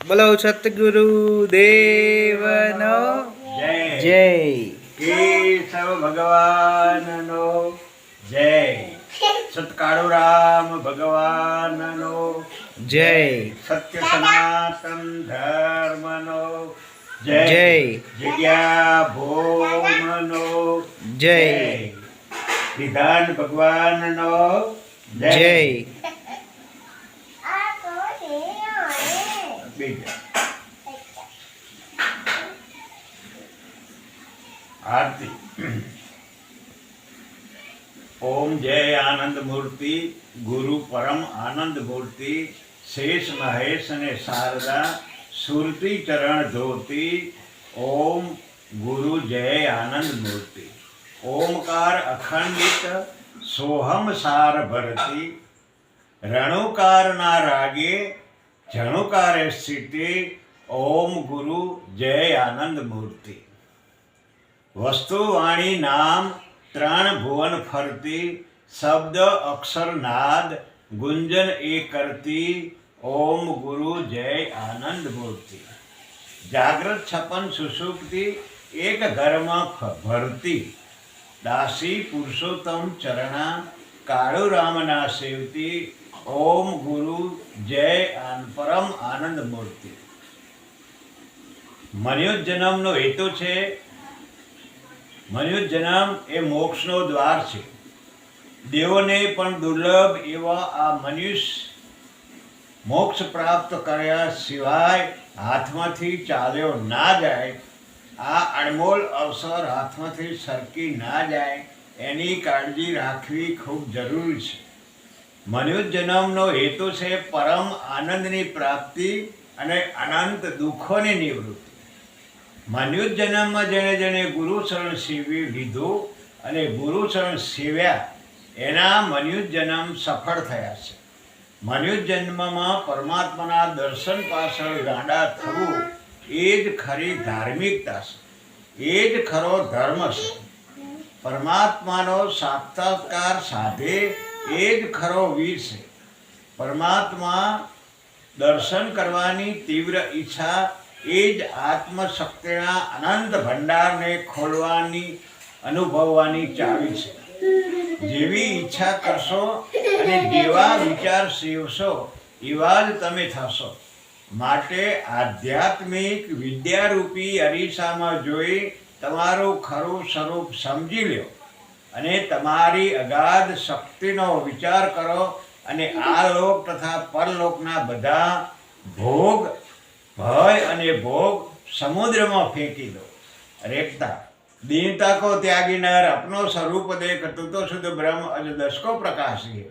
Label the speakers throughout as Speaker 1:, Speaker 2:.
Speaker 1: બોલો સતગુરુ દેવનો
Speaker 2: જય
Speaker 1: જય.
Speaker 2: કેશવ ભગવાનનો જય સતકાળુરામ ભગવાનનો
Speaker 1: જય.
Speaker 2: સત્ય સનાતન ધર્મનો જય
Speaker 1: જય.
Speaker 2: જગ્યા ભોમનો
Speaker 1: જય.
Speaker 2: વિધાન ભગવાનનો
Speaker 1: જય.
Speaker 2: બીજા आरती। ओम जय आनंद मूर्ति गुरु परम आनंद मूर्ति शेष महेश ने शारदा सुरती चरण धोती। ओम गुरु जय आनंद मूर्ति ओमकार अखंडित सोहम सार भरती रणुकार ना रागे झणुकारे स्थिति। ओम गुरु जय आनंद मूर्ति वस्तु वाणी नाम त्रण भुवन फरती शब्द अक्षर नाद गुंजन ए करती। ओम गुरु जय आनंद मूर्ति जागृत छपन सुषुप्ति एक घर में भरती दासी पुरुषोत्तम चरणा काळू रामना सेवती। ओम गुरु जय परम आनंद मूर्ति मनुष्य जन्मनो हेतु छे मनुष्य जन्म ए मोक्षनो द्वार छे। देवोने पण दुर्लभ एवा आ मनुष्य मोक्ष प्राप्त कर्या सिवाय हाथमांथी चाल्यो ना जाय। आ अणमोल अवसर हाथमांथी सरकी ना जाय एनी काळजी राखवी खूब जरूरी छे। मनुष्य जन्मनो हेतु छे परम आनंदनी प्राप्ति अने अनंत दुखोनी निवृत्ति। मनुष्य जन्म में जेने जेने गुरु शरण सेवी लीधु अने गुरु शरण सेव्या एना मनुष्य जन्म सफल थया छे। मनुष्य जन्म में परमात्माना दर्शन पाछळ गांडा थवुं ए ज खरी धार्मिकता छे, ए ज खरो धर्म छे। परमात्मानो साक्षात्कार साधे ए ज खरो वीर छे। परमात्मा दर्शन करवानी तीव्र इच्छा एज आत्मशक्तिना अनंत भंडार ने खोलवानी अनुभववानी चावी छे। जेवी इच्छा करशो अने जेवा विचार सेवशो एवा ज तमे थशो। माटे आध्यात्मिक विद्यारूपी अरीसामां जोई तमारुं खरुं स्वरूप समजी ल्यो अने तमारी अगाध शक्तिनो विचार करो अने आ लोक तथा परलोकना बधा भोग भय अने भोग समुद्र में फेंकी दो। रेखता दीनता को त्यागी नर अपनो स्वरूप देख तू तो शुद्ध ब्रह्म अज दस को प्रकाशी है।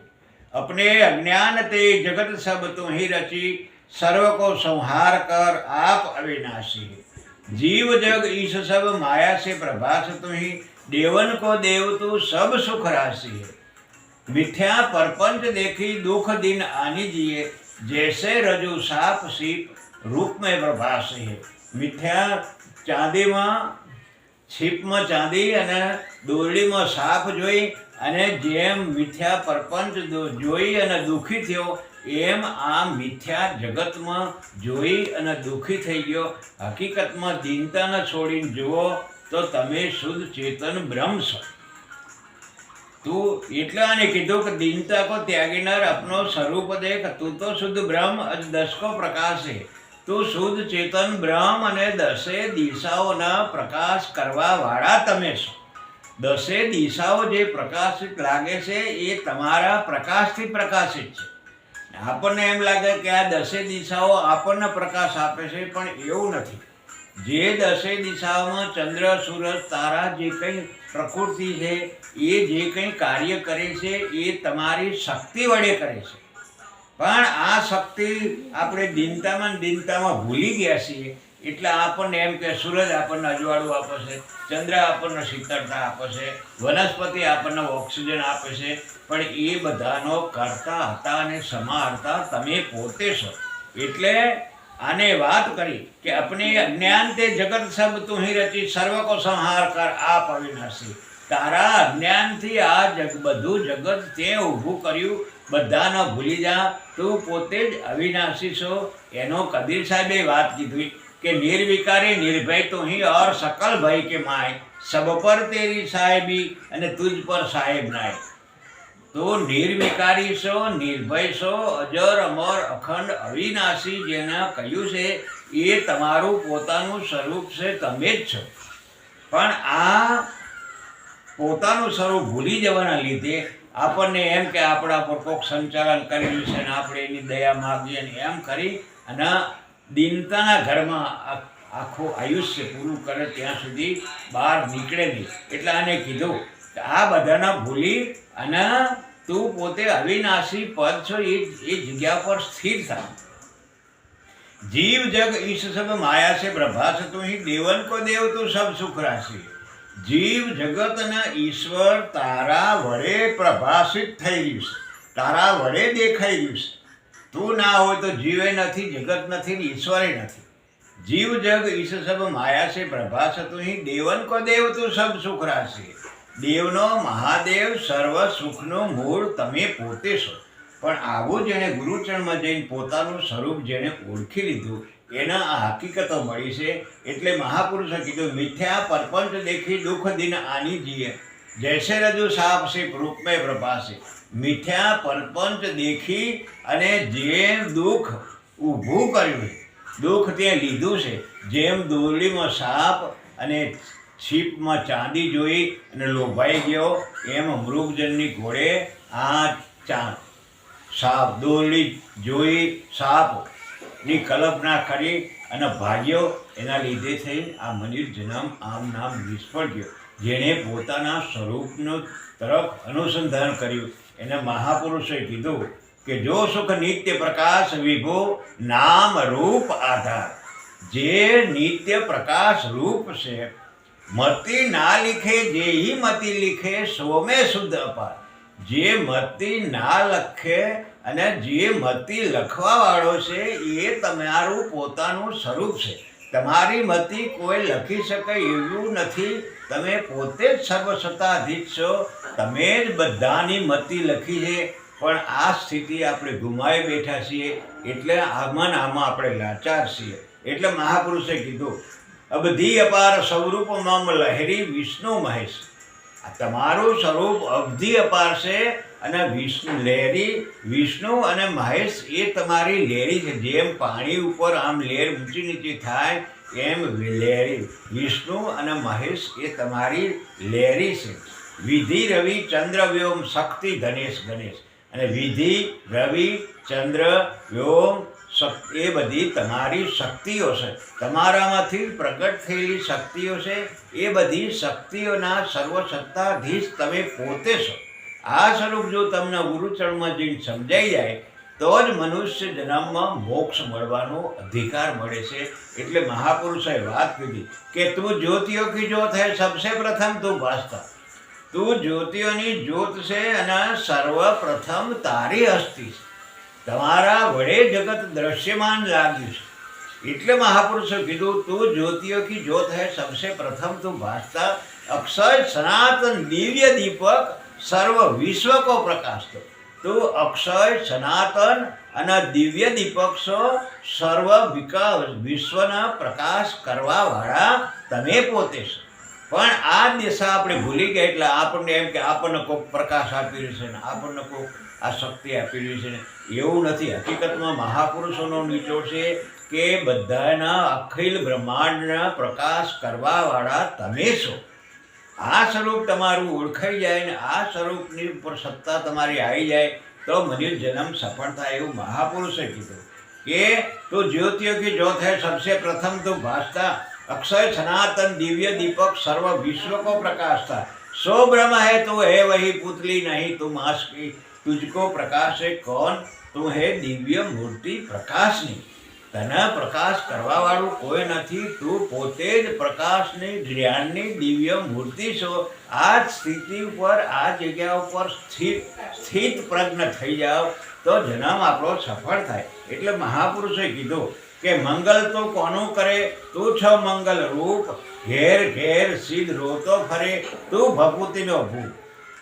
Speaker 2: अपने अज्ञान ते जगत सब तू ही रची सर्व को संहार कर आप अविनाशी है। जीव जग ईश सब माया से प्रभास तू ही देवन को देव तू सब सुख राशि है। मिथ्या परपंच देखी दुख दिन आनी जिए जैसे रजू साप सीप रूप में प्रभास है। मिथ्या चांदी में छीप में चांदी अने दोरडी में साप जोई अने जेम मिथ्या परपंच जोई अने दुखी थयो एम आ मिथ्या जगत में जोई अने दुखी थई गयो। हकीकत में दीनता ने छोड़ीने जुओ तो तमे शुद्ध चेतन ब्रह्म छो। तू एटले आने कीधुं कि दीनता को त्यागी नर अपनो स्वरूप देख तू तो शुद्ध ब्रह्म अज दस को प्रकाश है। तू शुद्ध चेतन ब्रह्म अने दसे दिशाओना प्रकाश करवा वाळा तमे छो। दसे दिशाओ जे प्रकाशित लागे छे ए तमारा प्रकाशथी प्रकाशित छे। आपणे एम लागे कि आ दसे दिशाओ आपणने प्रकाश आपे छे पण एवुं नथी। जे दसे दिशाओमां चंद्र सूरज तारा जे कंई प्रकृति छे ए जे कंई कार्य करे छे ए तमारी शक्ति वडे करे छे। पण आ शक्ति आपणे दीनतामां भूली गया छीए एटले आपणने एम के सूरज आपणने अजवाळुं आपे छे, चंद्र आपणने शीतळता आपे छे, वनस्पति आपणने ऑक्सिजन आपे छे पण ए बधानो करता हता अने समारता तमे पोते छो। एटले आने बात करी कि अपने अज्ञान ते जगत सब तू ही रची सर्व को संहार कर आप अविनाशी। तारा अज्ञान थी आ बधु जगत ते ऊभू कर्यु બધાને ભૂલી જા, તું પોતે જ અવિનાશી છો. એનો કબીર સાહેબે વાત કીધી કે નિર્વિકારી નિર્ભય તો હી ઓર સકલ ભય કે માય, સબ પર તેરી સાહેબી અને તુજ પર સાહેબ નાય. તો નિર્વિકારી છો, નિર્ભય છો, અજર અમર અખંડ અવિનાશી જેને કહ્યું છે એ તમારું પોતાનું સ્વરૂપ છે, તમે જ છો. પણ આ પોતાનું સ્વરૂપ ભૂલી જવાના લીધે આપણને એમ કે આપણા પર કોઈક સંચાલન કરેલું છે ને આપણે એની દયા માગીએ ને એમ કરી અને દીનતાના ઘરમાં આખું આયુષ્ય પૂરું કરે ત્યાં સુધી બહાર નીકળે નહીં. એટલે આને કીધું કે આ બધાના ભૂલી અને તું પોતે અવિનાશી પદ છો એ જગ્યા પર સ્થિર થાય. जीव जग ईश सब माया से प्रभास तू ही देवन को देव तू सब सुख राशि. जीव जगत ना ईश्वर तारा वड़े प्रभाषित થઈ રહ્યું છે, તારા વડે દેખાઈ રહ્યું છે. તું ના હોય તો જીવે નથી, જગત નથી ને ઈશ્વરે નથી. जीव जग ईश सब माया से प्रभास तू ही देवन को देव तू सब सुख राशि. દેવનો મહાદેવ સર્વ સુખનો મૂળ તમે પોતે છો. પણ આવું જેણે ગુરુચરણમાં જઈને પોતાનું સ્વરૂપ જેણે ઓળખી લીધું એના આ હકીકતો મળી છે. એટલે મહાપુરુષે કીધું મિથ્યા પરપંચ દેખી દુઃખ દિન આની જીએ, જૈસે રજુ સાપ છે રૂપમે પ્રભાસે. મિથ્યા પરપંચ દેખી અને જે દુઃખ ઊભું કર્યું છે, દુઃખ તે લીધું છે, જેમ દોરડીમાં સાપ અને છીપમાં ચાંદી જોઈ અને લોભાઈ ગયો એમ મૃગજનની ઘોડે આ સાપ દોરડી જોઈ સાપની કલ્પના કરી અને ભાગ્યો. એના લીધે થઈ આ મનુષ્ય જન્મ આમ નામ નિષ્ફળ ગયો. જેણે પોતાના સ્વરૂપનો તરફ અનુસંધાન કર્યું એને મહાપુરુષોએ કીધું કે જો સુખ નિત્ય પ્રકાશ વિભો નામ રૂપ આધાર. જે નિત્ય પ્રકાશ રૂપ છે, મતિ ના લીખે જે હી મતિ લીખે સોમે શુદ્ધ અપાર. જે મતિ ના લખે અને જે મતિ લખવા વાળો છે એ તમારું પોતાનું સ્વરૂપ છે. તમારી મતિ કોઈ લખી શકે એવું નથી. તમે પોતે જ સર્વસત્તાધીશ છો, તમે જ બધાની મતિ લખી છે. પણ આ સ્થિતિ આપણે ગુમાવી બેઠા છીએ એટલે આમાં આપણે લાચાર છીએ. એટલે મહાપુરુષે કીધું અબધી અપાર સ્વરૂપ મમ લહેરી વિષ્ણુ મહેશ. આ તમારું સ્વરૂપ અબધી અપાર છે અને વિષ્ણુ લહેરી વિષ્ણુ અને મહેશ એ તમારી લહેરી છે. જેમ પાણી ઉપર આમ લહેર ઊંચી નીચી થાય એમ લહેરી વિષ્ણુ અને મહેશ એ તમારી લહેરી છે. વિધિ રવિ ચંદ્ર વ્યોમ શક્તિ ધનેશ ગણેશ. અને વિધિ રવિ ચંદ્ર વ્યોમ એ બધી તમારી શક્તિઓ છે, તમારામાંથી પ્રગટ થયેલી શક્તિઓ છે. એ બધી શક્તિઓના સર્વસત્તાધીશ તમે પોતે છો. આ સ્વરૂપ જો તમને ગુરુચરણમાં જઈને સમજાઈ જાય તો જ મનુષ્ય જન્મમાં મોક્ષ મળવાનો અધિકાર મળે છે. એટલે મહાપુરુષોએ વાત કીધી કે તું જ્યોતિઓ કી જ્યોત હૈ, સબસે પ્રથમ તું ભાસતા. તું જ્યોતિઓની જ્યોત છે અને સર્વપ્રથમ તારી હસ્તી છે. તમારા વડે જગત દ્રશ્યમાન લાગ્યું છે. એટલે મહાપુરુષો કીધું તું જ્યોતિઓ કી જ્યોત હૈ, સબસે પ્રથમ તું ભાસતા. અક્ષય સનાતન દિવ્ય દીપક સર્વ વિશ્વ કો પ્રકાશ તો. તું અક્ષય સનાતન અને દિવ્ય દીપક છો, સર્વ વિશ્વના પ્રકાશ કરવા વાળા તમે પોતે છો. પણ આ દિશા આપણે ભૂલી ગયા એટલે આપણને એમ કે આપણને કોઈક પ્રકાશ આપી રહ્યું છે ને આપણને કોઈક આ શક્તિ આપી રહ્યું છે ને એવું નથી. હકીકતમાં મહાપુરુષોનો નિચોડ છે કે બધાના અખિલ બ્રહ્માંડના પ્રકાશ કરવાવાળા તમે છો. આ સ્વરૂપ તમારું ઓળખાઈ જાય ને આ સ્વરૂપની ઉપર સત્તા તમારી આવી જાય તો મનુષ્ય જન્મ સફળ થાય એવું મહાપુરુષે કીધું કે તું જ્યોતિઓ કી જ્યોત હૈ, સબસે પ્રથમ તું ભાસતા. अक्षय सनातन दिव्य दीपक सर्व विश्व को प्रकाशता. सो ब्रह्म है तू है वही पुतली नहीं तुम आस की. तुझको प्रकाश है कौन, તું હે દિવ્ય મૂર્તિ પ્રકાશની. તને પ્રકાશ કરવા વાળું કોઈ નથી. તું પોતે જ પ્રકાશની જ્ઞાનની દિવ્ય મૂર્તિ છો. આ સ્થિતિ ઉપર આ જગ્યા ઉપર સ્થિત પ્રજ્ઞ થઈ જાઓ તો જન્મ આપણો સફળ થાય. એટલે મહાપુરુષે કીધું કે મંગલ તો કોનું કરે, તું છો મંગલ રૂપ. ઘેર ઘેર સિદ્ધ રોતો ફરે, તું ભભૂતિનો ભૂપ.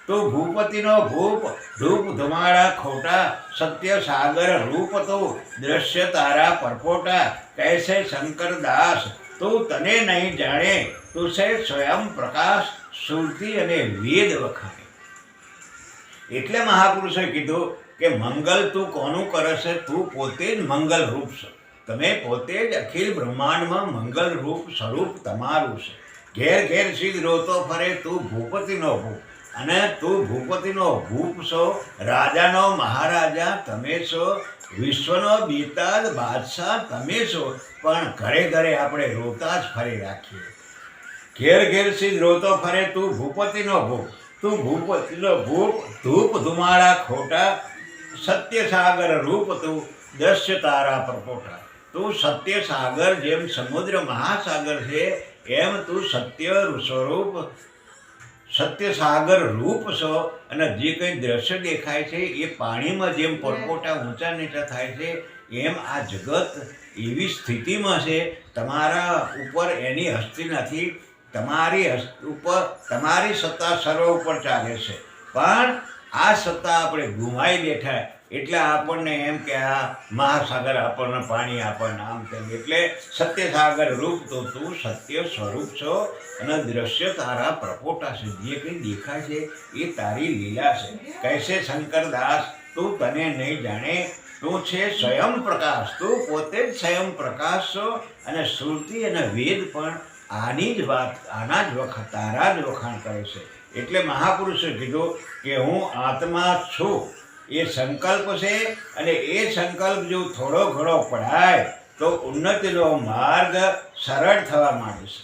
Speaker 2: તું ભૂપતિનો ભૂપ ધૂપ ધુમાડા ખોટા સત્ય સાગર રૂપ તું દ્રશ્ય તારા પરપોટા કૈસે શંકર દાસ તું તને નહીં જાણે તું છે સ્વયં પ્રકાશ સુરતી અને વેદ વખાણે. એટલે મહાપુરુષોએ કીધું કે મંગલ તું કોનું કરે છે? તું પોતે જ મંગલ રૂપ છે. તમે પોતે જ અખિલ બ્રહ્માંડમાં મંગલ રૂપ સ્વરૂપ તમારું છે. ઘેર ઘેર સીધ રોતો ફરે તું ભૂપતિનો ભૂપ, અને તું ભૂપતિનો ભૂપ છો, રાજાનો મહારાજા તમે છો, વિશ્વનો બેતાજ બાદશાહ તમે છો. પણ ઘરે ઘરે આપણે રોતા જ ફરી રાખીએ. ઘેર ઘેર સીધ રોતો ફરે તું ભૂપતિનો ભૂપ, તું ભૂપતિનો ભૂપ ધૂપ ધુમાડા ખોટા સત્ય સાગર રૂપ તું દ્રશ્ય તારા પરપોટા. તું સત્ય સાગર જેમ સમુદ્ર મહાસાગર છે એમ તું સત્ય સ્વરૂપ સત્ય સાગર રૂપ છો. અને જે કંઈ દ્રશ્ય દેખાય છે એ પાણીમાં જેમ પરપોટા ઊંચા નીચા થાય છે એમ આ જગત એવી સ્થિતિમાં છે. તમારા ઉપર એની હસ્તી નથી. તમારી ઉપર તમારી સત્તા સર્વ ઉપર ચાલે છે, પણ આ સત્તા આપણે ગુમાવી બેઠા. એટલે આપણને એમ કે આ મહાસાગર આપણને પાણી આપણને આમ તેમ. એટલે સત્ય સાગર રૂપ તો તું સત્ય સ્વરૂપ છો, અને દ્રશ્ય તારા પ્રપોટા છે. જે કંઈ દેખાય છે એ તારી લીલા છે. કૈસે શંકર દાસ તું તને નહીં જાણે તું છે સ્વયં પ્રકાશ. તું પોતે જ સ્વયં પ્રકાશ છો, અને શ્રુતિ અને વેદ પણ આની જ વાત આના જ વખાણ તારા જ વખાણ કરે છે. એટલે મહાપુરુષે કીધું કે હું આત્મા છું એ સંકલ્પ છે, અને એ સંકલ્પ જો થોડો ઘણો પડાય તો ઉન્નતિનો માર્ગ સરળ થવા માંડે છે.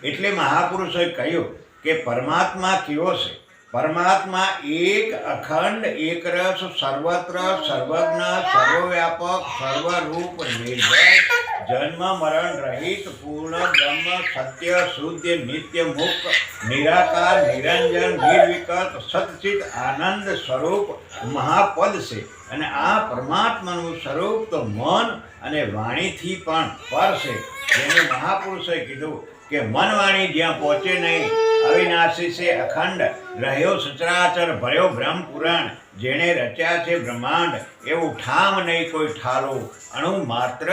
Speaker 2: એટલે મહાપુરુષોએ કહ્યું કે પરમાત્મા કેવો છે? પરમાત્મા એક અખંડ એકરસ સર્વત્ર સર્વજ્ઞ સર્વવ્યાપક સર્વરૂપ નિર્ભય જન્મ મરણ રહિત પૂર્ણ બ્રહ્મ સત્ય શુદ્ધ નિત્ય મુક્ત નિરાકાર નિરંજન નિર્વિકલ્પ સચ્ચિત આનંદ સ્વરૂપ મહાપદ છે. અને આ પરમાત્માનું સ્વરૂપ તો મન અને વાણીથી પણ પર છે. જેને મહાપુરુષોએ કીધું કે મન વાણી જ્યાં પહોંચે નહીં અવિનાશી છે અખંડ રહ્યો સચરાચર ભર્યો બ્રહ્મ પુરાણ જેણે રચ્યા છે બ્રહ્માંડ એવું ઠામ નહીં કોઈ ઠારો અણુ માત્ર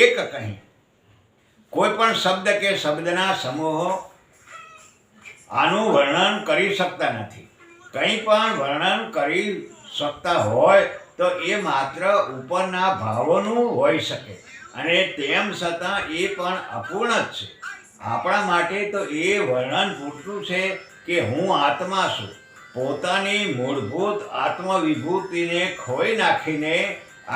Speaker 2: એક કહી. કોઈ પણ શબ્દ કે શબ્દના સમૂહો આનું વર્ણન કરી શકતા નથી. કંઈ પણ વર્ણન કરી શકતા હોય તો એ માત્ર ઉપરના ભાવોનું હોઈ શકે, અને તેમ છતાં એ પણ અપૂર્ણ જ છે. આપણા માટે તો એ વર્ણન પૂરતું છે કે હું આત્મા છું. પોતાની મૂળભૂત આત્મવિભૂતિને ખોઈ નાખીને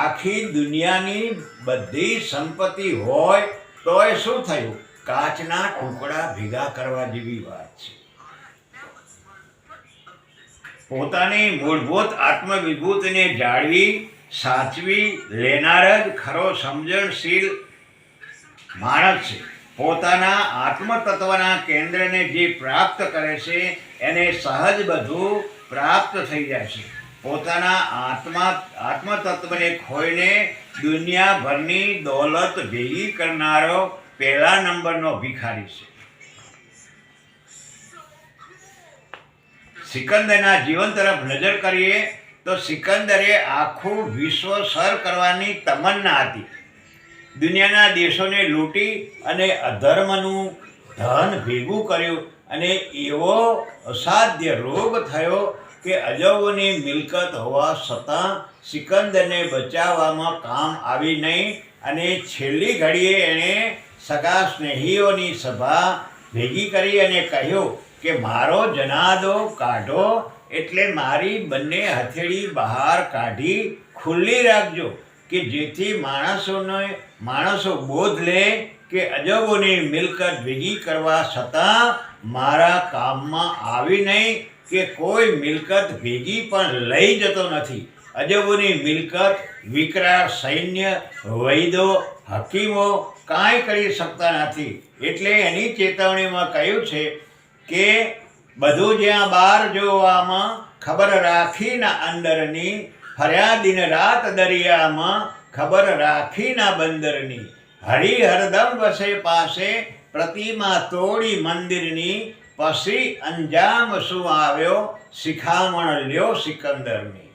Speaker 2: આખી દુનિયાની બધી સંપત્તિ હોય તોય શું થયું? કાચના ટુકડા ભેગા કરવા જેવી વાત છે. પોતાની મૂળભૂત આત્મવિભૂતિને જાળવી સાચવી લેનાર જ ખરો સમજણશીલ માણસ છે. પોતાના આત્મતત્વના કેન્દ્રને જે પ્રાપ્ત કરે છે એને સહજ બધું પ્રાપ્ત થઈ જાય છે. પોતાના આત્મતત્વને ખોઈને દુનિયાભરની દોલત ભેગી કરનારો પહેલા નંબરનો ભિખારી છે. સિકંદરના જીવન તરફ નજર કરીએ તો સિકંદરે આખું વિશ્વ સર કરવાની તમન્ના હતી. દુનિયાના દેશોને લૂંટી અને અધર્મનું ધન ભેગું કર્યું, અને એવો અસાધ્ય રોગ થયો કે અજબોની મિલકત હોવા છતાં સિકંદરને બચાવવામાં કામ આવી નહીં. અને છેલ્લી ઘડીએ એણે સગા સ્નેહીઓની સભા ભેગી કરી અને કહ્યું કે મારો જનાદો કાઢો, એટલે મારી બંને હથેળી બહાર કાઢી ખુલ્લી રાખજો, કે જેથી માણસો બોધ લે કે અજબોની મિલકત ભેગી કરવા છતાં મારા કામમાં આવી નહીં, કે કોઈ મિલકત ભેગી પણ લઈ જતો નથી. અજબોની મિલકત વિકરાળ સૈન્ય વૈદો હકીમો કાંઈ કરી શકતા નથી. એટલે એની ચેતવણીમાં કહ્યું છે કે બધું જ્યાં બહાર જોવામાં ખબર રાખીના અંદરની ફર્યા દિન રાત દરિયામાં ખબર રાખીના બંદરની હરિ હરદમ વસે પાસે પ્રતિમા તોડી મંદિરની પછી અંજામ શું આવ્યો શિખામણ લ્યો સિકંદરની.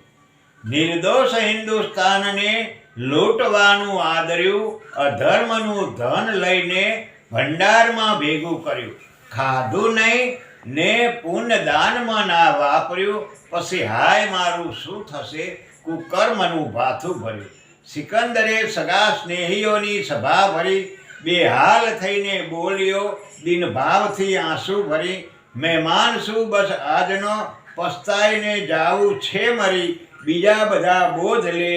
Speaker 2: નિર્દોષ હિન્દુસ્તાનને લૂંટવાનું આદર્યું, અધર્મનું ધન લઈને ભંડારમાં ભેગું કર્યું, ખાધું નહીં ને પુણ્યદાનમાં ના વાપર્યું, પછી હાય મારું શું થશે કુકર્મનું ભાથું ભર્યું. સિકંદરે સગા સ્નેહીઓની સભા ભરી, બેહાલ થઈને બોલ્યો દિન ભાવથી આંસુ ભરી, મહેમાન શું બસ આજનો પસ્તાઈને જાવું છે મરી, બીજા બધા બોધ લે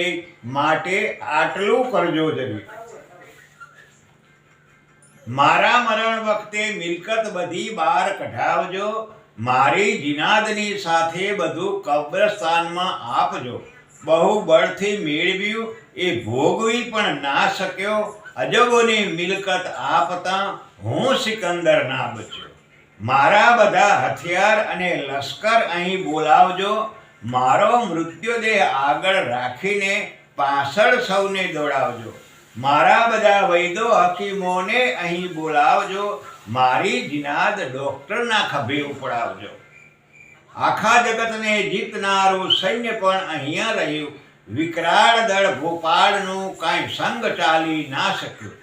Speaker 2: માટે આટલું કરજો જરી. મારા મરણ વખતે મિલકત બધી બહાર કઢાવજો, મારી જીનાદની સાથે બધું કબ્રસ્તાનમાં આપજો. બહુ બળથી મેળવ્યું એ ભોગવી પણ ના શક્યો, અજબોની મિલકત આપતા હું સિકંદર ના બચ્યો. મારા બધા હથિયાર અને લશ્કર અહીં બોલાવજો, મારો મૃત્યુદેહ આગળ રાખીને પાછળ સૌને દોડાવજો. મારા બધા વૈદો હકીમોને અહીં બોલાવજો, મારી જીનાદ ડોક્ટરના ખભે ઉપડાવજો. આખા જગતને જીતનારું સૈન્ય પણ અહીંયા રહ્યું, વિકરાળ દળ ભોપાળનું કાંઈ સંગ ચાલી ના શક્યું.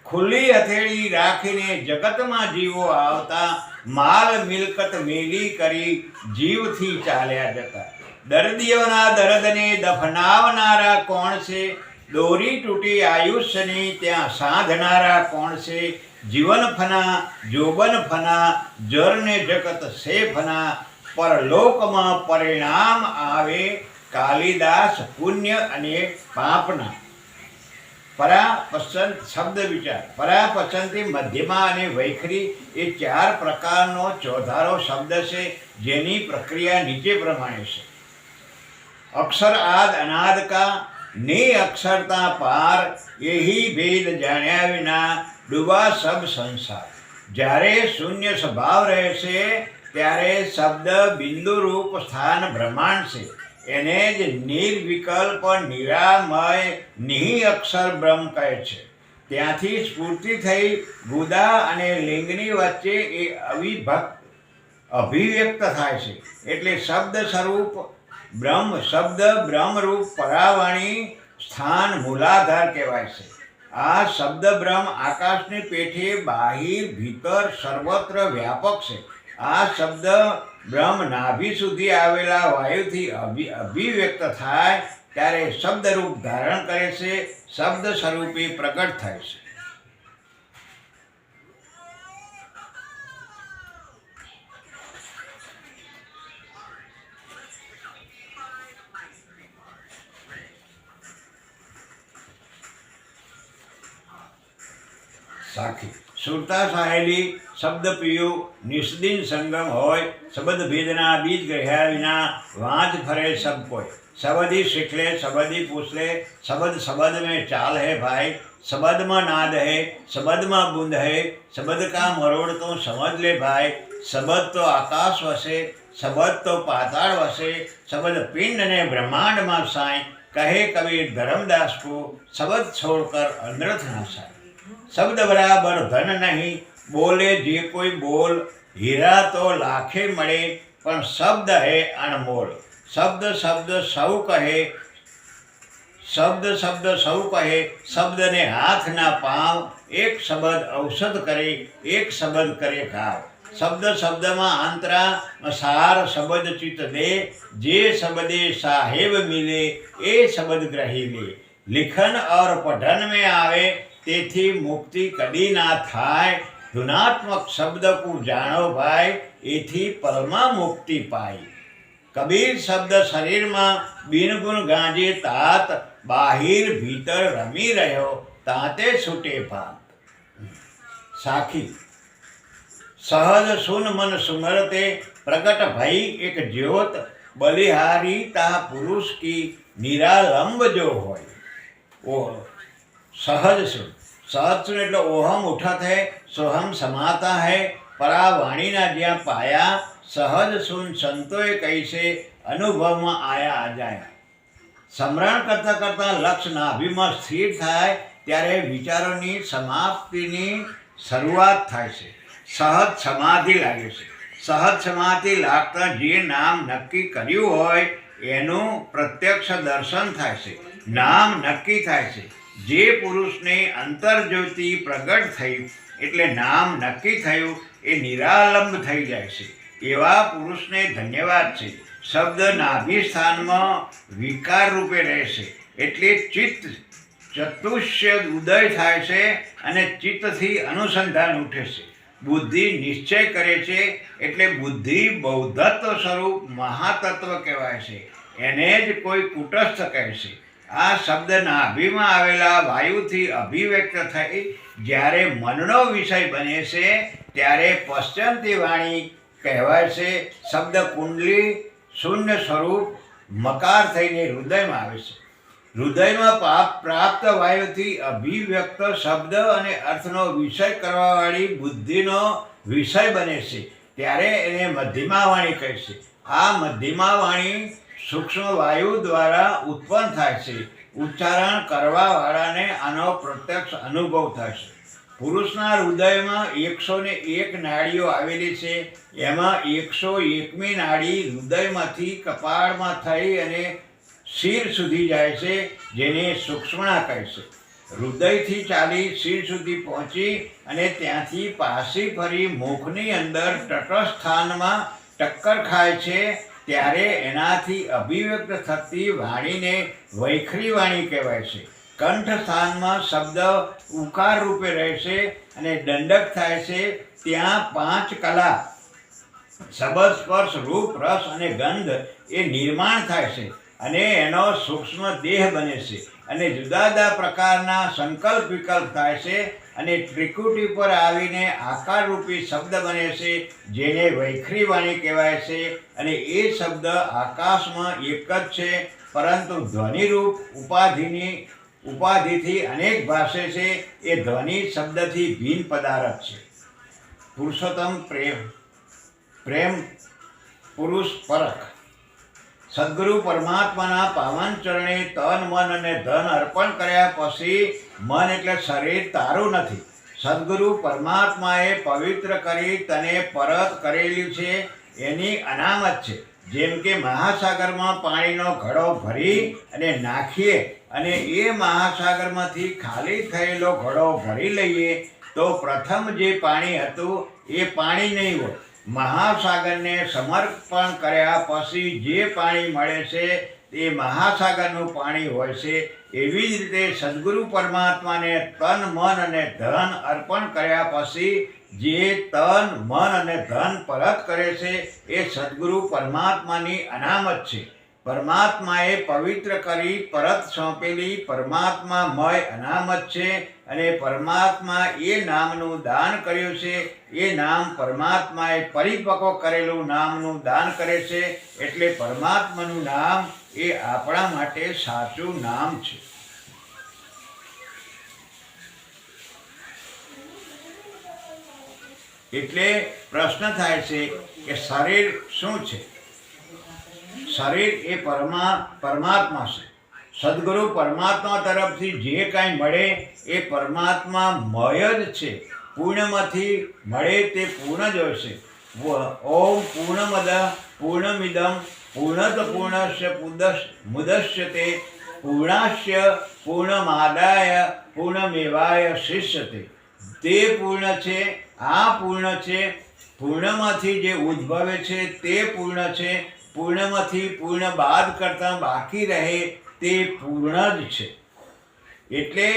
Speaker 2: ખુલ્લી હથેળી રાખીને જગતમાં જીવો આવતા, માલ મિલકત મેલી કરી જીવથી ચાલ્યા જતા. દર્દીઓના દર્દને દફનાવનારા કોણ છે, દોરી તૂટી આયુષ્યની ત્યાં સાધનારા કોણ છે. જીવન ફના જોબન ફના જરને જગત સે ફના, પરલોકમાં પરિણામ આવે કાલિદાસ પુણ્ય અને પાપના. પરાપસંત શબ્દ વિચાર. પરાપસંતી મધ્યમાં અને વૈખરી એ 4 પ્રકારનો ચોધારો શબ્દ છે, જેની પ્રક્રિયા નીચે પ્રમાણે છે. અક્ષર આદ અનાદ કા ને અક્ષરતા પાર, यही भेद जाण्या विना डूबा सब संसार. જ્યારે શૂન્ય સ્વભાવ રહે છે ત્યારે શબ્દ બિંદુ રૂપ સ્થાન બ્રહ્માંડ છે, એને જ નિર્વિકલ્પ નિરામય નિહિ અક્ષર બ્રહ્મ કહે છે. ત્યાંથી સ્ફૂર્તિ થઈ ગુદા અને લિંગની વચ્ચે એ અભિવ્યક્ત થાય છે, એટલે શબ્દ સ્વરૂપ બ્રહ્મ, શબ્દ બ્રહ્મરૂપ પરાવાણી સ્થાન મૂલાધાર કહેવાય છે. આ શબ્દ બ્રહ્મ આકાશની પેઠે બાહિર ભીતર સર્વત્ર વ્યાપક છે. આ શબ્દ બ્રહ્મ નાભી સુધી આવેલા વાયુથી અભિવ્યક્ત થાય ત્યારે શબ્દરૂપ ધારણ કરે છે, શબ્દ સ્વરૂપે પ્રગટ થાય છે. સાખી સુરતા સાહેલી શબ્દ પીયું નિષ્દિન સંગમ હોય, શબ્દ ભેદના બીજ ગ્રહ્યા વિના વાંચ ફરે સબ કોઈ. શબદી શીખ લે શબદી પૂછ લે, શબદ શબદ में ચાલ है भाई, શબદમાં નાદ है શબદમાં બુંદ है, શબદ કા મરોડ તો સમજ લે ભાઈ. શબદ તો આકાશ વસે, શબદ તો પાતાળ વસે, શબદ પિંડ ને બ્રહ્માંડમાં સાય. કહે કબીર ધર્મદાસ को શબદ छोड़कर अनर्थ ना साय. शब्द बराबर धन नहीं, बोले जे कोई बोल, हीरा तो लाखे मळे पण शब्द है अनमोल. शब्द शब्द सौ कहे, शब्द शब्द सौ कहे, शब्द ने हाथ ना पाव. एक शब्द औषध करे, एक शब्द करे घाव. शब्द शब्द में अंतरा सार शब्द चित दे, जे शब्दे साहेब मिले ए शब्द ग्रही ले. लिखन और पठन में आवे તેથી મુક્તિ કદી ના થાય. ધુનાત્મક શબ્દ કો જાણો ભાઈ, એથી પરમા મુક્તિ પાઈ. કબીર શબ્દ શરીરમાં બિનગુણ ગાંજે તાત, બાહિર ભીતર રમી રહ્યો તાતે છૂટે ભાત. સાખી સહજ સુન મન સુમરતે, પ્રગટ ભઈ એક જ્યોત, બલિહારી તા પુરુષ की निरालंब जो હોય. ओ सहज सुन. सहज सुन એટલે ઓહમ ઉઠત है, सोहम समाता है. પરાવાણીના જ્યાં પાયા, સહજ સુન સંતોએ કહીશે અનુભવમાં આયા અજાયા. સ્મરણ કરતાં કરતાં લક્ષ નાભીમાં સ્થિર થાય ત્યારે વિચારોની સમાપ્તિની શરૂઆત થાય છે. સહજ સમાધિ લાગે છે. સહજ સમાધિ લાગતા જે નામ નક્કી કર્યું હોય એનું પ્રત્યક્ષ દર્શન થાય છે, નામ નક્કી થાય છે. જે પુરુષને અંતર્જ્યોતિ પ્રગટ થઈ એટલે નામ નક્કી થયું એ નિરાલંબ થઈ જાય છે. એવા પુરુષને ધન્યવાદ છે. શબ્દ નાભી સ્થાનમાં વિકાર રૂપે રહેશે એટલે ચિત્ત ચતુષ્ય ઉદય થાય છે અને ચિત્તથી અનુસંધાન ઉઠે છે. બુદ્ધિ નિશ્ચય કરે છે એટલે બુદ્ધિ બૌદ્ધત્વ સ્વરૂપ મહાતત્વ કહેવાય છે. એને જ કોઈ કુટસ્થ કહે છે. આ શબ્દ નાભીમાં આવેલા વાયુથી અભિવ્યક્ત થઈ જ્યારે મનનો વિષય બને છે ત્યારે પશ્ચંતી વાણી કહેવાય છે. શબ્દ કુંડલી શૂન્ય સ્વરૂપ મકાર થઈને હૃદયમાં આવે છે. હૃદયમાં પ્રાપ્ત વાયુથી અભિવ્યક્ત શબ્દ અને અર્થનો વિષય કરવાવાળી બુદ્ધિનો વિષય બને છે ત્યારે એને મધ્યમા વાણી કહે છે. આ મધ્યમા વાણી સૂક્ષ્મ વાયુ દ્વારા ઉત્પન્ન થાય છે. ઉચ્ચારણ કરવાવાળાને આનો પ્રત્યક્ષ અનુભવ થાય છે. પુરુષના હૃદયમાં 101 નાડીઓ આવેલી છે. એમાં 101મી નાડી હૃદયમાંથી કપાળમાં થઈ અને શિર સુધી જાય છે, જેને સૂક્ષ્મણા કહે છે. હૃદયથી ચાલી શિર સુધી પહોંચી અને ત્યાંથી પાછી ફરી મુખની અંદર તટસ્થાનમાં ટક્કર ખાય છે ત્યારે એનાથી અભિવ્યક્ત થતી વાણીને વૈખરી વાણી કહેવાય છે. કંઠ સ્થાનમાં શબ્દ ઉકાર રૂપે રહેશે અને દંડક થાય છે. ત્યાં 5 કલા શબ્દ સ્પર્શ રૂપ રસ અને ગંધ એ નિર્માણ થાય છે અને એનો સૂક્ષ્મ દેહ બને છે અને જુદા જુદા પ્રકારના સંકલ્પ વિકલ્પ થાય છે અને ત્રિકુટી પર આવીને આકારરૂપી શબ્દ બને છે જેને વૈખરી વાણી કહેવાય છે. અને એ શબ્દ આકાશમાં એક જ છે પરંતુ ધ્વનિરૂપ ઉપાધિથી અનેક ભાષે છે. એ ધ્વનિ શબ્દથી ભિન્ન પદાર્થ છે. પુરુષોત્તમ પ્રેમ પુરુષ પરખ. સદગુરુ પરમાત્માના પાવન ચરણે તન મન અને ધન અર્પણ કર્યા પછી મન એટલે શરીર તારું નથી. સદગુરુ પરમાત્માએ પવિત્ર કરી તને પરત કરેલી છે એની અનામત છે. જેમ કે મહાસાગરમાં પાણીનો ઘડો ભરી અને નાખીએ અને એ મહાસાગરમાંથી ખાલી થયેલો ઘડો ભરી લઈએ તો પ્રથમ જે પાણી હતું એ પાણી નહીં હોય. મહાસાગરને સમર્પણ કર્યા પછી જે પાણી મળે છે તે મહાસાગરનું પાણી હોય છે. એવી જ રીતે સદગુરુ પરમાત્માને તન મન અને ધન અર્પણ કર્યા પછી જે તન મન અને ધન પરત કરે છે એ સદગુરુ પરમાત્માની અનામત છે. પરમાત્માએ પવિત્ર કરી પરત સોંપેલી પરમાત્મામય અનામત છે અને પરમાત્મા એ નામનું દાન કર્યું છે. એ નામ પરમાત્માએ પરિપક્વ કરેલું નામનું દાન કરે છે એટલે પરમાત્માનું નામ એ આપણા માટે સાચું નામ છે. એટલે પ્રશ્ન થાય છે કે શરીર શું છે? શરીર એ પરમાત્મા છે. સદગુરુ પરમાત્મા તરફથી જે કાંઈ મળે એ પરમાત્મામય જ છે. પૂર્ણમાંથી મળે તે પૂર્ણ જ હોય છે. ઓમ પૂર્ણમદ પૂર્ણમિદમ પૂર્ણત પૂર્ણસ્ય મુદસ્યતે પૂર્ણાસ્ય પૂર્ણમાદાય પૂર્ણમેવાય શિષ્યતે. તે પૂર્ણ છે, આ પૂર્ણ છે. પૂર્ણમાંથી જે ઉદ્ભવે છે તે પૂર્ણ છે. પૂર્ણમાંથી પૂર્ણ બાદ કરતાં બાકી રહે તે પૂર્ણ જ છે. એટલે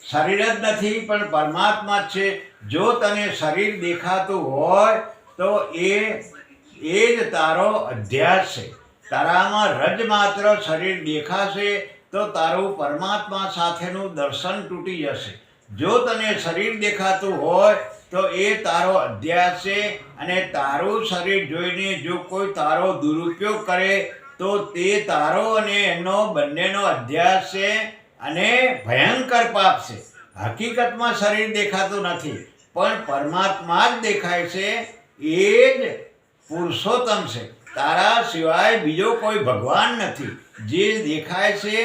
Speaker 2: શરીર જ નથી પણ પરમાત્મા જ છે. જો તને શરીર દેખાતું હોય તો એ જ તારો અધ્યાસ છે. તારામાં રજ માત્ર શરીર દેખાશે તો તારું પરમાત્મા સાથેનું દર્શન તૂટી જશે. જો તને શરીર દેખાતું હોય તો એ તારો અધ્યાસ છે અને તારું શરીર જોઈને જો કોઈ તારો દુરુપયોગ કરે તો તે તારો અને એનો બંનેનો અધ્યાસ છે અને ભયંકર પાપ છે. હકીકતમાં શરીર દેખાતું નથી પણ પરમાત્મા જ દેખાય છે. એ જ પુરુષોત્તમ છે. તારા સિવાય બીજો કોઈ ભગવાન નથી. જે દેખાય છે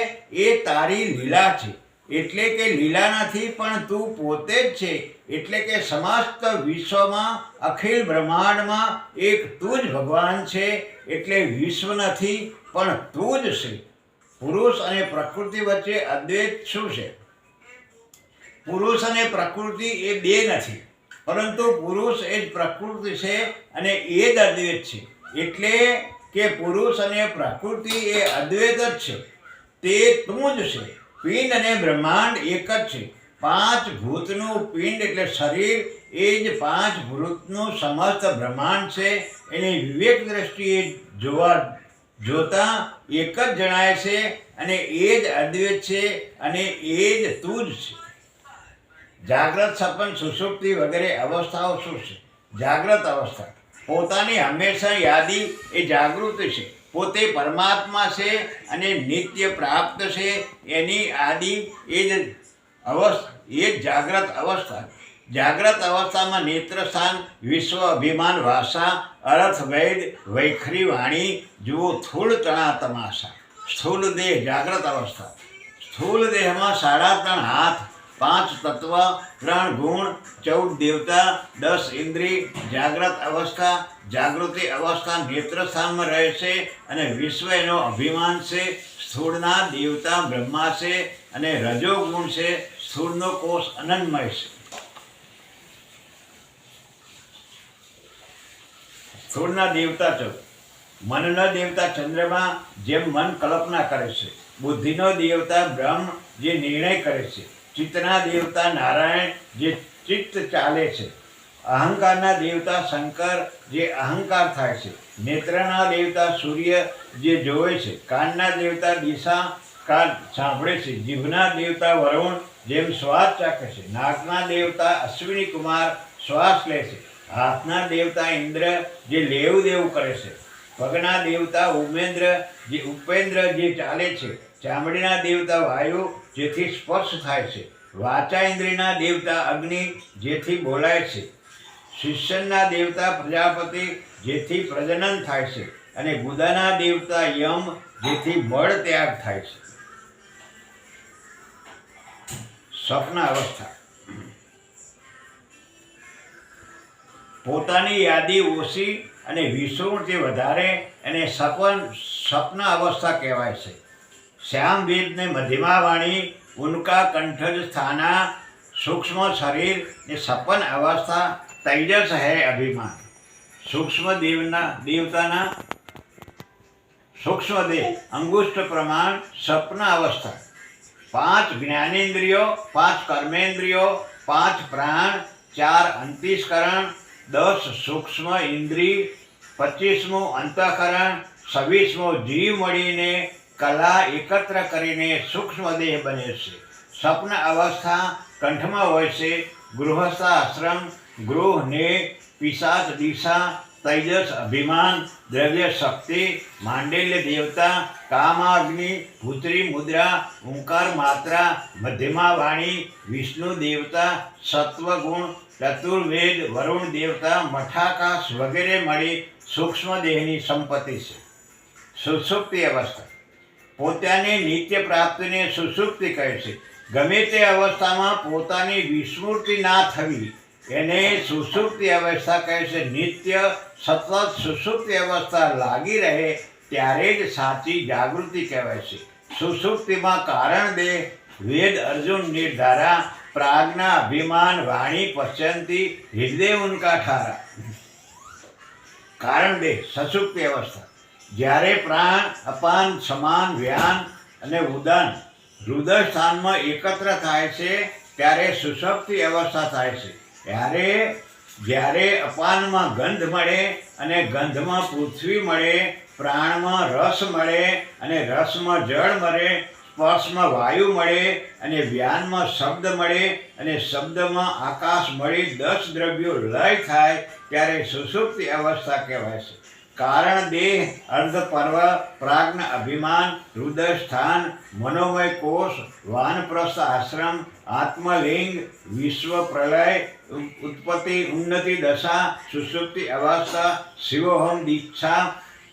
Speaker 2: એ તારી લીલા છે. એટલે કે લીલા નથી પણ તું પોતે જ છે. એટલે કે સમસ્ત વિશ્વમાં અખિલ બ્રહ્માંડમાં એક તું જ ભગવાન છે. એટલે વિશ્વ નથી પણ તું જ છે. પુરુષ અને પ્રકૃતિ વચ્ચે અદ્વૈત શું છે? પુરુષ અને પ્રકૃતિ એ બે નથી, પરંતુ પુરુષ એ જ પ્રકૃતિ છે અને એ જ અદ્વૈત છે. એટલે કે પુરુષ અને પ્રકૃતિ એ અદ્વૈત જ છે. તે તું જ છે. પિંડ અને બ્રહ્માંડ એક જ છે. પાંચ ભૂતનું પિંડ એટલે શરીર એ જ પાંચ ભૂતનું સમસ્ત બ્રહ્માંડ છે. એની વિવેક દ્રષ્ટિએ જોતા એક જ જણાય છે અને એ જ અદ્વૈત છે અને એ જ તું જ છે. જાગ્રત, સપન, સુષુપ્તિ વગેરે અવસ્થાઓ શું છે? જાગ્રત અવસ્થા પોતાની હંમેશા યાદી એ જાગૃતિ છે. પોતે પરમાત્મા છે અને નિત્ય પ્રાપ્ત છે. એની આદિ એ જ જાગ્રત અવસ્થા. જાગ્રત અવસ્થામાં નેત્ર સ્થાન, વિશ્વ, અભિમાન, ભાષા, અર્થ, વૈદ, વૈખરી, વાણી જુઓ સ્થૂળ તણા તમાશા. સ્થૂળ દેહ જાગ્રત અવસ્થા. સ્થૂળ દેહમાં 3.5 હાથ, 5 તત્વ, 3 ગુણ, 14 દેવતા, 10 ઇન્દ્રિય. જાગ્રત અવસ્થા. જાગૃતિ અવસ્થા નેત્ર સ્થાનમાં રહે છે અને વિશ્વ એનો અભિમાન છે. સ્થૂળના દેવતા બ્રહ્મા છે અને રજો ગુણ છે. સ્થૂળનો કોષ અનંતમય છે. સ્થૂળના દેવતા ચૌદ. મનના દેવતા ચંદ્રમા, જેમ મન કલ્પના કરે છે. બુદ્ધિનો દેવતા બ્રહ્મ, જે નિર્ણય કરે છે. ચિત્તના દેવતા નારાયણ, જે ચિત્ત ચાલે છે. અહંકારના દેવતા શંકર, જે અહંકાર થાય છે. નેત્રના દેવતા સૂર્ય, જે જોવે છે. કાનના દેવતા દિશા, કાન સાંભળે છે. જીભના દેવતા વરુણ, જેમ શ્વાસ ચાખે છે. નાકના દેવતા અશ્વિની કુમાર, શ્વાસ લે છે. હાથના દેવતા ઇન્દ્ર, જે લેવું દેવું કરે છે. પગના દેવતા ઉપેન્દ્ર, જે ચાલે છે. ચામડીના દેવતા વાયુ, જેથી સ્પર્શ થાય છે. વાચા ઇન્દ્રિયના દેવતા અગ્નિ, જેથી બોલાય છે. શિષ્યના દેવતા પ્રજાપતિ, જેથી પ્રજનન થાય છે. અને ગુદાના દેવતા યમ, જેથી બળ ત્યાગ થાય છે. સ્વપ્ન અવસ્થા પોતાની યાદી ઓછી અને વિસ્મૃતિ વધારે એને સ્વપ્ન અવસ્થા કહેવાય છે. શ્યામ વેદને મધ્યમા વાણી, ઉનકા કંઠજ સ્થાના, સૂક્ષ્મ શરીર ને સપન અવસ્થા, તૈજસ હૈ અભિમાન. સૂક્ષ્મ દેવતાના સૂક્ષ્મ દેહ અંગુષ્ઠ પ્રમાણ, સ્વપ્ન અવસ્થા. 5 જ્ઞાનેન્દ્રિયો, 5 કર્મેન્દ્રિયો, 5 પ્રાણ, 4 અંતઃકરણ, 10 સૂક્ષ્મ ઇન્દ્રિય, 25મું અંતઃકરણ, 26મું જીવ મળીને કલા એકત્ર કરીને સૂક્ષ્મ દેહ બને છે. સ્વપ્ન અવસ્થા કંઠમાં હોય છે. ગૃહસ્થ આશ્રમ, ગૃહ ને પિશાચ દિશા, તૈજસ અભિમાન, દ્રવ્ય શક્તિ, માંડલ્ય દેવતા, કામાગ્નિ, ભૂતરી મુદ્રા, ઓંકાર માત્રા, મધ્યમા વાણી, વિષ્ણુ દેવતા, સત્વગુણ, ચતુર્વેદ, વરુણ દેવતા, મઠાકાશ વગેરે મળી સૂક્ષ્મ દેહની સંપત્તિ છે. સુષુપ્તિ અવસ્થા પોતાની નિત્ય પ્રાપ્તિને સુષુપ્તિ કહે છે. ગમે તે અવસ્થામાં પોતાની વિસ્મૃતિ ના થવી એને સુષુપ્તિ અવસ્થા કહે છે. નિત્ય સતત સુષુપ્તિ અવસ્થા લાગી રહે ત્યારે જ સાચી જાગૃતિ કહેવાય છે. સુષુપ્તિમાં કારણ દેહ, વેદ અર્જુન નિર્ધારા, प्राज्ञा अभिमान वाणी पश्यंती हृदय उनका ठारा। कारण दे ससुप्ति अवस्था જ્યારે પ્રાણ અપાન સમાન વ્યાન અને ઉદાન હૃદય સ્થાનમાં એકત્ર થાય છે ત્યારે સુષુપ્તિ અવસ્થા થાય છે। જ્યારે અપાનમાં ગંધ મળે અને ગંધમાં પૃથ્વી મળે, પ્રાણમાં રસ મળે અને રસમાં જળ મળે, સ્પર્શમાં વાયુ મળે અને વ્યાનમાં શબ્દ મળે અને શબ્દમાં આકાશ મળી 10 દ્રવ્યો લય થાય ત્યારે સુષુપ્તિ અવસ્થા કહેવાય છે। कारण देह, अर्ध पर्व, प्राज्ञ अभिमान, हृदय स्थान, मनोमय कोश, वानप्रस्थ आश्रम, आत्मलिंग, विश्व प्रलय, उत्पत्ति उन्नति दशा, सुषुप्ति अवस्था, शिवोहम दीक्षा,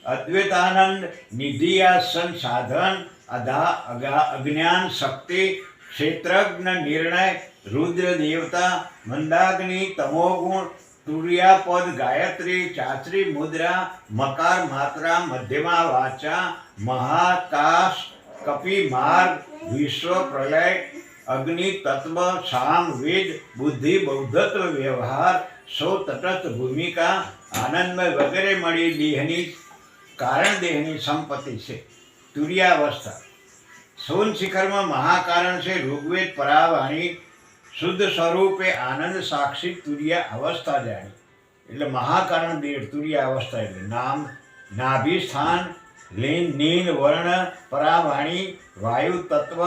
Speaker 2: अद्वैतानंद, निधियासन साधन, अज्ञान शक्ति, ક્ષેત્રજ્ઞ નિર્ણય રુદ્ર દેવતા મંદાગ્નિ તમોગુણ તુર્યાપદ ગાયત્રી ચાચરી મુદ્રા મકાર માત્રા મધ્યમા વાચા મહાકાશ કપિ માર્ગ વિશ્વ પ્રલય અગ્નિ તત્વ સામ વેદ બુદ્ધિ બૌદ્ધત્વ વ્યવહાર સો તટસ્થ ભૂમિકા આનંદમય વગેરે મળી દેહની કારણ દેહની સંપત્તિ છે. તુર્યાવસ્થા સોન શિખરમાં મહાકારણ છે. ઋગ્વેદ પરાવાણી શુદ્ધ સ્વરૂપે આનંદ સાક્ષી તુર્યા અવસ્થા જાણી. એટલે મહાકારણ દેહ તુર્યા અવસ્થા એટલે નામ નાભિ સ્થાન લીન નીન વર્ણ પરાવાણી વાયુ તત્વ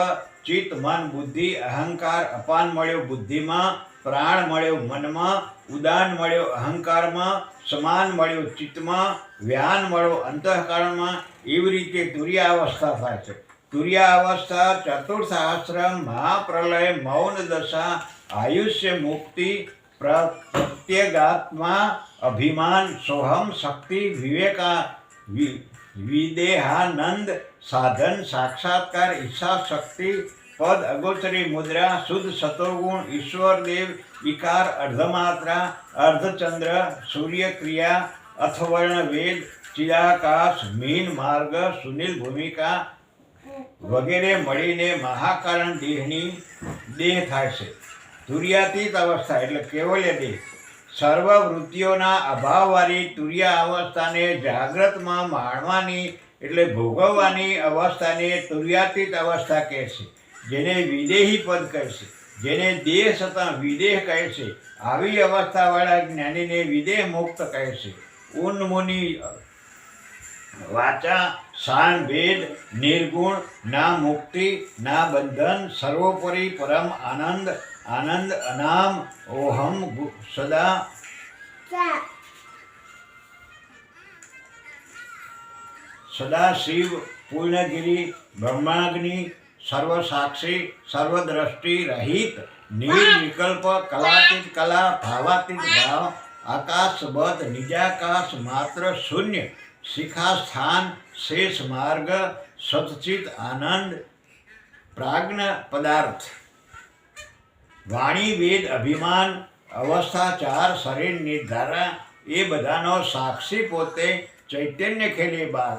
Speaker 2: ચિત્ત મન બુદ્ધિ અહંકાર અપાન મળ્યો બુદ્ધિમાં પ્રાણ મળ્યો મનમાં ઉદાન મળ્યો અહંકારમાં સમાન મળ્યો ચિત્તમાં વ્યાન મળ્યો અંતઃકરણમાં. એવી રીતે તુર્યાવસ્થા થાય છે. તુર્યાવસ્થા ચતુર્થ આશ્રમ મહાપ્રલય મૌન દશા આયુષ્ય મુક્તિ પ્રત્યેગાત્મા અભિમાન સોહમ શક્તિ વિવેકા વિદેહાનંદ સાધન સાક્ષાત્કાર ઈચ્છા શક્તિ પદ અગોચરી મુદ્રા શુદ્ધ સતોગુણ ઈશ્વર દેવ વિકાર અર્ધમાત્રા અર્ધચંદ્ર સૂર્યક્રિયા અથવર્ણ વેદ ચિદાકાશ મીન માર્ગ સુનિલ ભૂમિકા વગેરે મળીને મહાકારણ દેહની દેહ થાય છે. તુર્યાતીત અવસ્થા એટલે કેવલ્ય દેહ. સર્વ વૃત્તિઓના અભાવવાળી તુર્યા અવસ્થાને જાગ્રતમાં માણવાની એટલે ભોગવવાની અવસ્થાને તુર્યાતીત અવસ્થા કહે છે. જેને વિદેહી પદ કહે છે, જેને દેહ છતાં વિદેહ કહે છે. આવી અવસ્થાવાળા જ્ઞાનીને વિદેહ મુક્ત કહે છે. ઉન્મુનિ વાચા શાન ભેદ નિર્ગુણ ના મુક્તિ ના બંધન સર્વોપરી પરમ આનંદ આનંદ અનામ ઓહમ સદા સદાશિવ પૂર્ણગિરી બ્રહ્માગ્નિ સર્વસાક્ષી સર્વદ્રષ્ટિ રહિત નિર્વિકલ્પ કલાતીત કલા ભાવાતીત ભાવ આકાશબદ્ધ નિજાકાશ માત્ર શૂન્ય શિખા સ્થાન શેષ માર્ગ સતચિત આનંદ પ્રાજ્ઞ પદાર્થ વાણી વેદ અભિમાન અવસ્થા ચાર શરીર નિર્ધારા એ બધાનો સાક્ષી પોતે ચૈતન્ય ખેલે બાર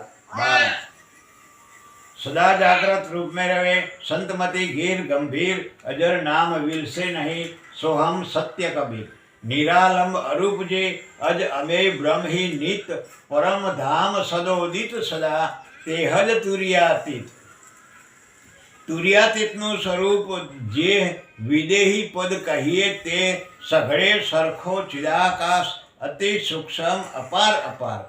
Speaker 2: સદા જાગ્રત રૂપ में रहे संतमति गीर गंभीर अजर नाम विलसे नहीं सोहम सत्य कबीर निरालंब अरूप जे अज अमेय ब्रह्म ही नित परम धाम सदोदित सदा तेहज तुर्यातीत. તુર્યાતીતનું સ્વરૂપ જે વિદેહી પદ કહીએ તે સઘળે સરખો ચિદાકાશ અતિ સૂક્ષ્મ અપાર અપાર.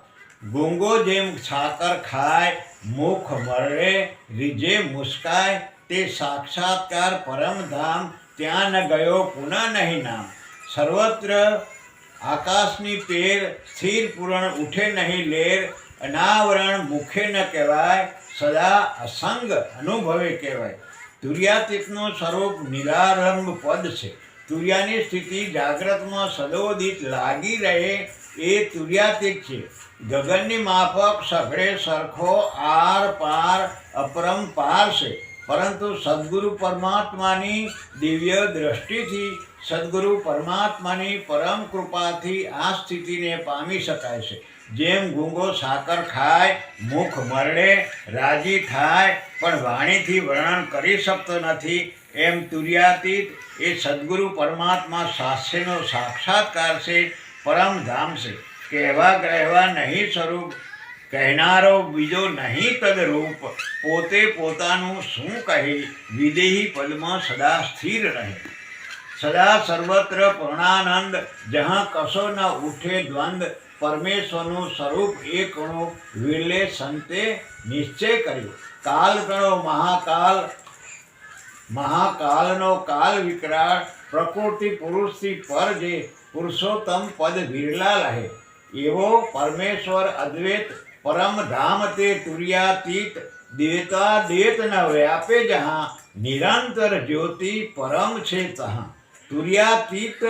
Speaker 2: ગૂંગો જેમ છાકર ખાય મુખ મરડે રીજે મુસ્કાય તે સાક્ષાત્કાર પરમધામ ત્યાં ન ગયો પુનઃ નહીં નામ. સર્વત્ર આકાશની પેર સ્થિર પૂરણ ઉઠે નહીં લેર અનાવરણ મુખે ન કહેવાય સદા અસંગ અનુભવે કહેવાય. તુર્યાતીતનું સ્વરૂપ નિરારંભ પદ છે. તુર્યાની સ્થિતિ જાગ્રતમાં સદોદિત લાગી રહે એ તુર્યાતીત છે. ગગનની માફક સઘળે સરખો આર પાર અપરંપાર છે. પરંતુ સદગુરુ પરમાત્માની દિવ્ય દ્રષ્ટિથી સદગુરુ પરમાત્માની પરમ કૃપાથી આ સ્થિતિને પામી શકાય છે. જેમ ગૂંગો સાકર ખાય મુખ મરડે રાજી થાય પણ વાણીથી વર્ણન કરી શકતો નથી એમ તુર્યાતીત એ સદગુરુ પરમાત્મા શાસ્ત્રનો સાક્ષાત્કાર છે. પરમધામ છે. કહેવા કહેવા નહીં સ્વરૂપ કહેનારો બીજો નહીં તદરૂપ પોતે પોતાનું શું કહે વિદેહી પદમાં સદા સ્થિર રહે. સદા સર્વત્ર પૂર્ણાનંદ જहाँ કશો ન ઉઠે દ્વંદ પરમેશ્વરનું સ્વરૂપ એકણું વિરલે સંતે નિશ્ચય કર્યો. કાલ ગણો મહાકાલનો કાલ વિકરાળ પ્રકૃતિ પુરુષથી પર જે પુરુષોત્તમ પદ વિરલા રહે એવો પરમેશ્વર અદ્વૈત પરમ ધામ તે તુર્યાતીત દેતા દેત ન વ્યાપે જहाँ નિરંતર જ્યોતિ પરમ છે તहाँ. તુર્યાતીત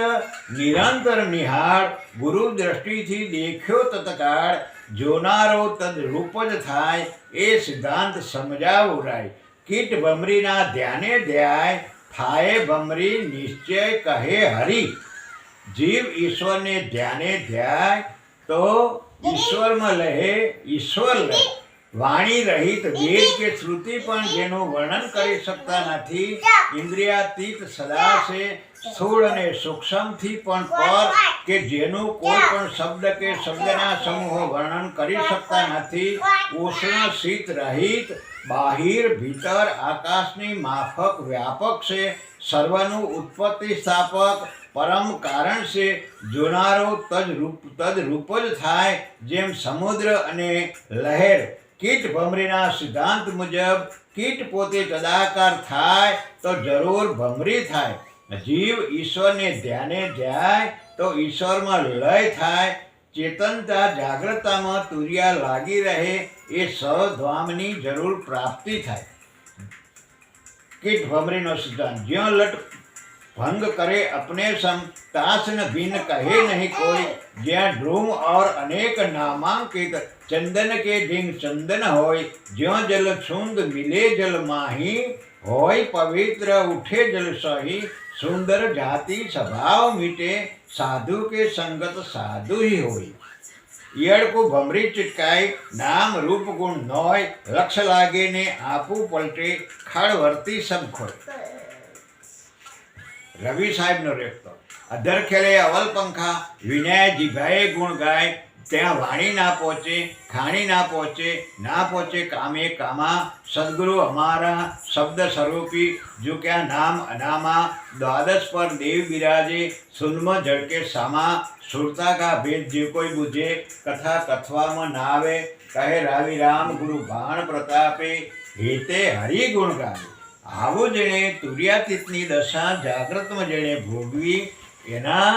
Speaker 2: નિરંતર નિહાળ ગુરુ દ્રષ્ટિથી દેખ્યો તત્કાળ જોનારો તદ રૂપ જ થાય એ સિદ્ધાંત સમજાવરાય. કીટ ભમરીના ધ્યાને ધ્યાય થાય ભમરી નિશ્ચય કહે હરી. જીવ ઈશ્વરને ધ્યાને ધ્યાય તો ઈશ્વરમાં લહે ઈશ્વર લહે. વાણી રહિત વેદ કે શ્રુતિ પણ જેનું વર્ણન કરી શકતા નથી. ઇન્દ્રિયાતીત સદા છે સ્થૂળ અને સૂક્ષ્મથી પણ પર કે જેનું કોઈ પણ શબ્દ કે શબ્દના સમૂહો વર્ણન કરી શકતા નથી. ઉષ્ણ શીત રહિત બાહિર ભીતર આકાશની માફક વ્યાપક છે. સર્વનું ઉત્પત્તિ સ્થાપક પરમ કારણ છે. જોનારો તદ રૂપ જ થાય. જેમ સમુદ્ર અને લહેર કીટ ભમરીના સિદ્ધાંત મુજબ કીટ પોતે તદાકાર થાય તો જરૂર ભમરી થાય. જીવ ઈશ્વરને ધ્યાને ધ્યાય તો ઈશ્વરમાં લય થાય. ચેતનતા જાગ્રતામાં તુર્યા લાગી રહે એ સહધામની જરૂર પ્રાપ્તિ થાય. કીટ ભમરીનો સિદ્ધાંત જ્યાં લટ भंग करे अपने सम तास न भिन्न कहे नहीं कोई. ज्या ध्रुव और अनेक नामांकित चंदन के ढिंग चंदन होय. ज्यो जल छुंद मिले जल माही होय. पवित्र उठे जल सही. सुंदर जाति स्वभाव मिटे साधु के संगत साधु ही होय. ईयड़ को भमरी चिटकाई नाम रूप गुण नोय. लक्ष्य लागे ने आपू पलटे खड़ वर्ती सब खोय. રવિ સાહેબનો રેખતો અધર ખેલે અવલ પંખા વિનય જીભાએ ગુણ ગાય. ત્યાં વાણી ના પહોંચે ખાણી ના પહોંચે કામે કામા. સદગુરુ અમારા શબ્દ સ્વરૂપી ઝુક્યા નામ અનામા. દ્વાદશ પર દેવ બિરાજે સુન્મ ઝડકે સામા. સુરતા કા ભેદ જે કોઈ બુझे કથા કથવામાં ના આવે. કહે રાવી રામ ગુરુ બાણ પ્રતાપે હેતે હરિ ગુણ ગાવે. આવું જેણે તુર્યાતીતની દશા જાગ્રતમાં જેણે ભોગવી એના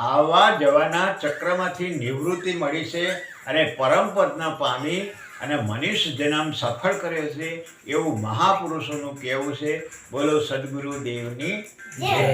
Speaker 2: આવવા જવાના ચક્રમાંથી નિવૃત્તિ મળી છે અને પરમપદના પામી અને મનુષ્ય જન્મ સફળ કર્યો છે એવું મહાપુરુષોનું કહેવું છે. બોલો સદગુરુ દેવની જય.